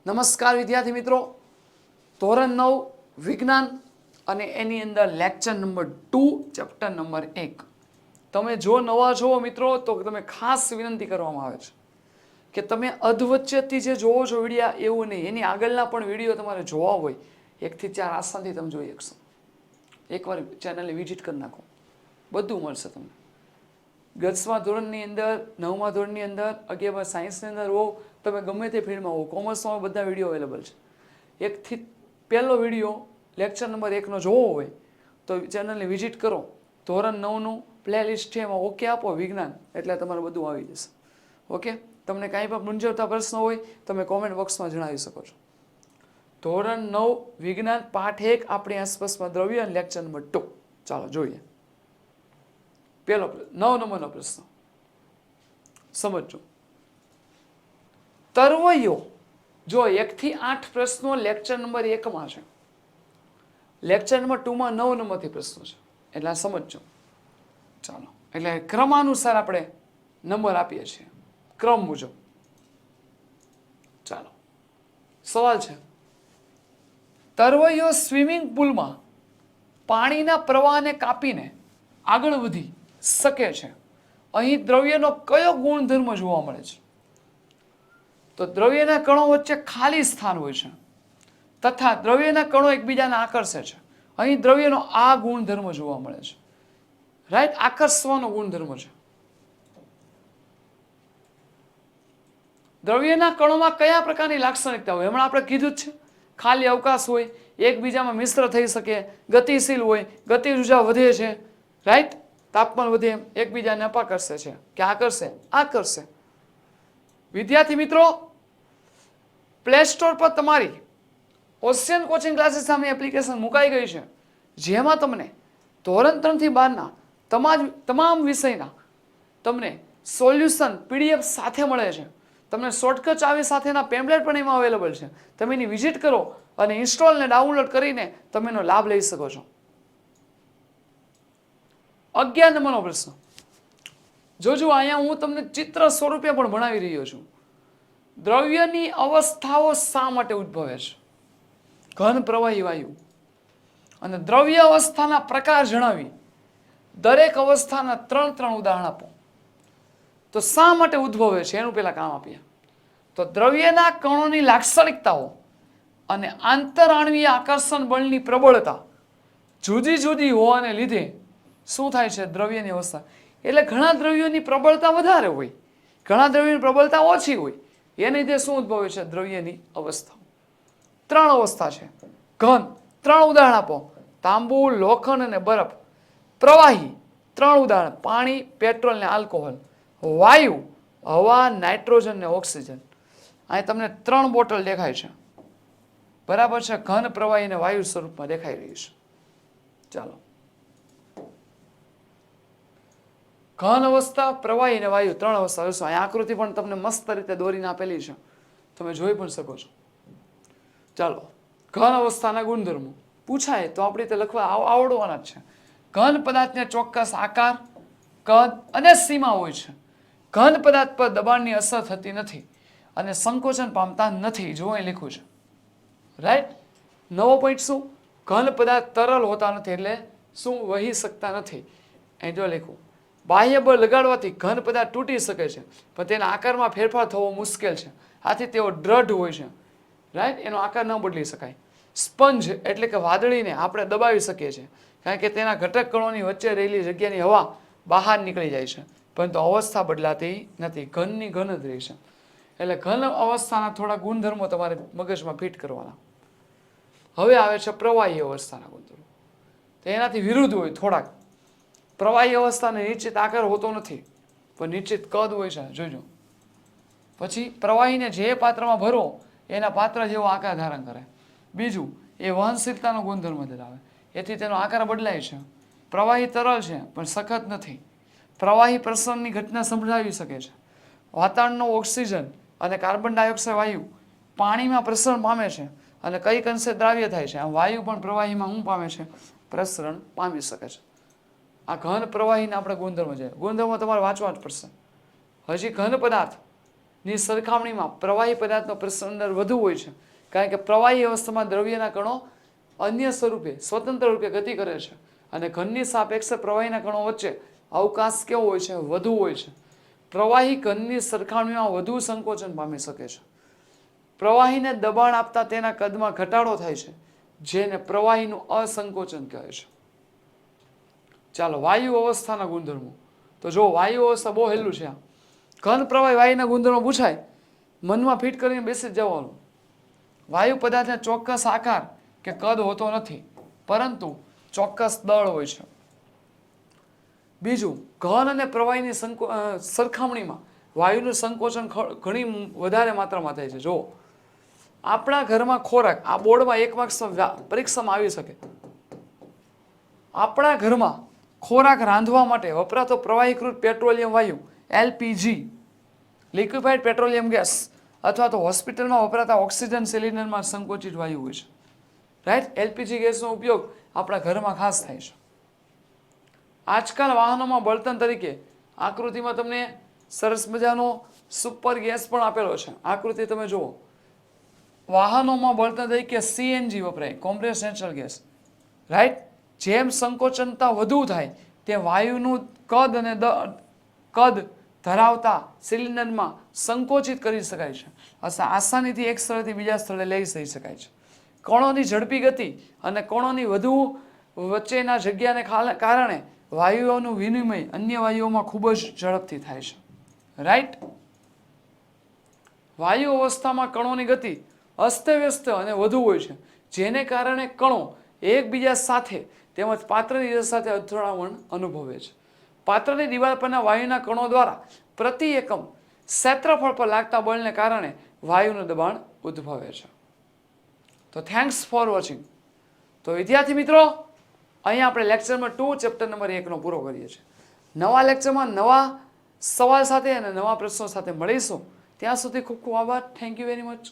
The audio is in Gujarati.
નમસ્કાર વિદ્યાર્થી મિત્રો, ધોરણ 9 વિજ્ઞાન અને એની અંદર લેક્ચર નંબર 2 ચેપ્ટર નંબર 1. તમે જો નવા છો મિત્રો તો તમે ખાસ વિનંતી કરવામાં આવે છે કે તમે અધવચ્ચેથી જે જોવો છો વિડીયો એવું નહીં, એની આગળના પણ વિડીયો તમારે જોવા હોય 1 થી 4 આસાનથી તમે જોઈ શકશો. એકવાર ચેનલને વિઝિટ કરી નાખો, બધું મળશે તમને. 10મા ધોરણની અંદર, 9મા ધોરણની અંદર, 11મા સાયન્સની અંદર હો, તમે ગમે તે ફિલ્ડમાં હો, કોમર્સમાં બધા વિડીયો અવેલેબલ છે. 1 થી પહેલો વિડીયો લેક્ચર નંબર 1નો જોવો હોય તો ચેનલને વિઝિટ કરો. ધોરણ 9નું પ્લેલિસ્ટ છે, એમાં ઓકે આપો વિજ્ઞાન, એટલે તમારે બધું આવી જશે. ઓકે, તમને કાંઈ પણ મૂંઝવતા પ્રશ્ન હોય તમે કોમેન્ટ બોક્સમાં જણાવી શકો છો. ધોરણ 9 વિજ્ઞાન પાઠ 1 આપણી આસપાસમાં દ્રવ્ય અને લેક્ચર નંબર 2. ચાલો જોઈએ. પહેલો 9 નંબરનો પ્રશ્ન સમજો. તરવૈયો, જો 1 થી 8 પ્રશ્નો લેક્ચર નંબર 1માં છે, લેક્ચર નંબર 2માં 9 નંબરથી પ્રશ્નો છે, એટલે સમજો. ચાલો, એટલે ક્રમાનુસાર આપણે નંબર આપીએ છીએ, ક્રમ મુજબ. ચાલો, સવાલ છે, તરવૈયો સ્વિમિંગ પુલમાં પાણીના પ્રવાહને કાપીને આગળ વધી શકે છે. અહીં દ્રવ્યનો કયો ગુણધર્મ જોવા મળે છે? તો દ્રવ્યના કણો વચ્ચે ખાલી સ્થાન હોય છે તથા દ્રવ્યના કણો એકબીજાને આકર્ષે છે. અહીં દ્રવ્યનો આ ગુણધર્મ જોવા મળે છે. રાઈટ, આકર્ષવાનો ગુણધર્મ છે. દ્રવ્યના કણોમાં કયા પ્રકારની લાક્ષણિકતા હોય? હમણાં આપણે કીધું જ છે, ખાલી અવકાશ હોય, એકબીજામાં મિશ્ર થઈ શકે, ગતિશીલ હોય, ગતિ ઊર્જા વધે છે, રાઈટ, તાપમાન વધે, એકબીજાને અપાકર્ષે છે કે આકર્ષે. વિદ્યાર્થી મિત્રો, પ્લે સ્ટોર પર તમારી ઓશિયન કોચિંગ ક્લાસીસ સામે એપ્લિકેશન મુકાઈ ગઈ છે, જેમાં તમને ધોરણ 3 થી 12ના તમામ વિષયના તમને સોલ્યુશન પીડીએફ સાથે મળે છે. તમને શોર્ટકટ આવી સાથેના પેમ્પલેટ પણ એમાં અવેલેબલ છે. તમે એની વિઝિટ કરો અને ઇન્સ્ટોલ ને ડાઉનલોડ કરીને તમે એનો લાભ લઈ શકો છો. 11 નંબરનો પ્રશ્ન જોજો. અહીંયા હું તમને ચિત્ર સ્વરૂપે પણ ભણાવી રહ્યો છું. દ્રવ્યની અવસ્થાઓ શા માટે ઉદ્ભવે છે? ઘન, પ્રવાહી, વાયુ. અને દ્રવ્ય અવસ્થાના પ્રકાર જણાવી દરેક અવસ્થાના 3 ઉદાહરણ આપો. તો શા માટે ઉદ્ભવે છે એનું પેલા કામ આપીએ. તો દ્રવ્યના કણોની લાક્ષણિકતાઓ અને આંતરાણવીય આકર્ષણ બળની પ્રબળતા જુદી જુદી હોવાને લીધે શું થાય છે? દ્રવ્યની અવસ્થા. એટલે ઘણા દ્રવ્યોની પ્રબળતા વધારે હોય, ઘણા દ્રવ્યોની પ્રબળતા ઓછી હોય, એને લીધે શું ઉદ્ભવે છે? દ્રવ્યની અવસ્થા. 3 અવસ્થા છે. ઘન, 3 ઉદાહરણ આપો. તાંબુ, લોખંડ અને બરફ. પ્રવાહી, 3 ઉદાહરણ. પાણી, પેટ્રોલ ને આલ્કોહોલ. વાયુ, હવા, નાઇટ્રોજન ને ઓક્સિજન. અહીં તમને 3 બોટલ દેખાય છે, બરાબર છે? ઘન, પ્રવાહી અને વાયુ સ્વરૂપમાં દેખાઈ રહી છે. ચાલો, ઘન અવસ્થા, પ્રવાહી અને વાયુ 3 અવસ્થા જોશો. અહીં આકૃતિ પણ તમને મસ્ત રીતે દોરીને આપેલી છે, તમે જોઈ પણ શકો છો. ચાલો, ઘન અવસ્થાના ગુણધર્મો પૂછાય તો આપણે તે લખવા આવડવાના જ છે. ઘન પદાર્થને ચોક્કસ આકાર, કદ અને સીમા હોય છે. ઘન પદાર્થ પર દબાણની અસર થતી નથી અને સંકોચન પામતા નથી. જો અહીં લખ્યું છે, રાઈટ. 9 પોઈન્ટ શું? ઘન પદાર્થ તરલ હોતા નથી, એટલે શું? વહી શકતા નથી. અહીં જો લખ્યું, બાહ્ય બળ લગાડવાથી ઘન પદાર્થ તૂટી શકે છે, પણ તેના આકારમાં ફેરફાર થવો મુશ્કેલ છે. આથી તેઓ દ્રઢ હોય છે, રાઈટ, એનો આકાર ન બદલી શકાય. સ્પંજ એટલે કે વાદળીને આપણે દબાવી શકીએ છીએ, કારણ કે તેના ઘટક કણોની વચ્ચે રહેલી જગ્યાની હવા બહાર નીકળી જાય છે, પરંતુ અવસ્થા બદલાતી નથી, ઘનની ઘન જ રહે છે. એટલે ઘન અવસ્થાના થોડા ગુણધર્મો તમારે મગજમાં ફિટ કરવાના. હવે આવે છે પ્રવાહી અવસ્થાના ગુણધર્મો. તો એનાથી વિરુદ્ધ હોય થોડાક. પ્રવાહી અવસ્થાને નિશ્ચિત આકાર હોતો નથી, પણ નિશ્ચિત કદ હોય છે, જોજો. પછી પ્રવાહીને જે પાત્રમાં ભરો એના પાત્ર જેવો આકાર ધારણ કરે. બીજું, એ વહનશીલતાનો ગુણધર્મ ધરાવે, એથી તેનો આકાર બદલાય છે. પ્રવાહી તરલ છે પણ સખત નથી. પ્રવાહી પ્રસરણની ઘટના સંભળાવી શકે છે. વાતાવરણનો ઓક્સિજન અને કાર્બન ડાયોક્સાઇડ વાયુ પાણીમાં પ્રસરણ પામે છે અને કઈક અંશે દ્રાવ્ય થાય છે. આમ વાયુ પણ પ્રવાહીમાં શું પામે છે? પ્રસરણ પામી શકે છે. આ ઘન પ્રવાહીના આપણે ગુણધર્મ છે. ગુણધર્મો તમારે વાંચવા જ પડશે. હજી ઘન પદાર્થ ની સરખામણીમાં પ્રવાહી પદાર્થનો પ્રસરણ દર વધુ હોય છે, કારણ કે પ્રવાહી અવસ્થામાં દ્રવ્યના કણો અન્ય સ્વરૂપે સ્વતંત્ર રૂપે ગતિ કરે છે અને ઘનની સાપેક્ષે પ્રવાહીના કણો વચ્ચે અવકાશ કેવો હોય છે? વધુ હોય છે. પ્રવાહી ઘનની સરખામણીમાં વધુ સંકોચન પામી શકે છે. પ્રવાહીને દબાણ આપતા તેના કદમાં ઘટાડો થાય છે, જેને પ્રવાહીનું અસંકોચન કહે છે. ચાલો, વાયુ અવસ્થાના ગુણધર્મો. તો જો વાયુ અવસ્થા બહુ હેલું છે. ઘન પ્રવાહી વાયુના ગુણધર્મો પૂછાય, મનમાં ફિટ કરીને બેસી જ જવાનું. વાયુ પદાર્થને ચોક્કસ આકાર કે કદ હોતો નથી, પરંતુ ચોક્કસ દળ હોય છે. બીજું, ઘન અને પ્રવાહીની સરખામણીમાં વાયુનું સંકોચન ઘણી વધારે માત્રામાં થાય છે. જો આપણા ઘરમાં ખોરાક, આ બોર્ડમાં એક માર્ક્સ પરીક્ષામાં આવી શકે, આપણા ઘરમાં ખોરાક રાંધવા માટે વપરાતો પ્રવાહીકૃત પેટ્રોલિયમ વાયુ એલપીજી, લિક્વિફાઈડ પેટ્રોલિયમ ગેસ, અથવા તો હોસ્પિટલમાં વપરાતા ઓક્સિજન સિલિન્ડરમાં સંકોચિત વાયુ હોય છે. રાઈટ? એલપીજી ગેસનો ઉપયોગ આપણા ઘરમાં ખાસ થાય છે. આજકાલ વાહનોમાં બળતણ તરીકે આકૃતિમાં તમને સરસ મજાનો સુપર ગેસ પણ આપેલો છે. આકૃતિ તમે જુઓ. વાહનોમાં બળતણ તરીકે સીએનજી વપરાય, કોમ્પ્રેસ્ડ નેચરલ ગેસ. રાઈટ? જેમ સંકોચનતા વધુ થાય તે વાયુનું કદ અને કદ ધરાવતા સિલિન્ડરમાં સંકોચિત કરી શકાય છે. આસાનીથી એક સ્થળેથી બીજા સ્થળે લઈ જઈ શકાય છે. કણોની ઝડપી ગતિ અને કણોની વધુ વચ્ચેના જગ્યાને કારણે વાયુઓનું વિનિમય અન્ય વાયુઓમાં ખૂબ જ ઝડપથી થાય છે. રાઈટ? વાયુ અવસ્થામાં કણોની ગતિ અસ્તવ્યસ્ત અને વધુ હોય છે, જેને કારણે કણો એકબીજા સાથે તેમજ પાત્રની દિવાલ સાથે અથડામણ અનુભવે છે. પાત્રની દિવાલ પરના વાયુના કણો દ્વારા પ્રતિ એકમ ક્ષેત્રફળ પર લાગતા બળને કારણે વાયુનું દબાણ ઉદ્ભવે છે. તો થેન્ક્સ ફોર વોચિંગ. તો વિદ્યાર્થી મિત્રો, અહીંયા આપણે લેક્ચર નંબર 2 ચેપ્ટર નંબર 1 પૂરો કરીએ છીએ. નવા લેક્ચરમાં નવા સવાલ સાથે અને નવા પ્રશ્નો સાથે મળીશું. ત્યાં સુધી ખૂબ ખૂબ આભાર. Thank you very much.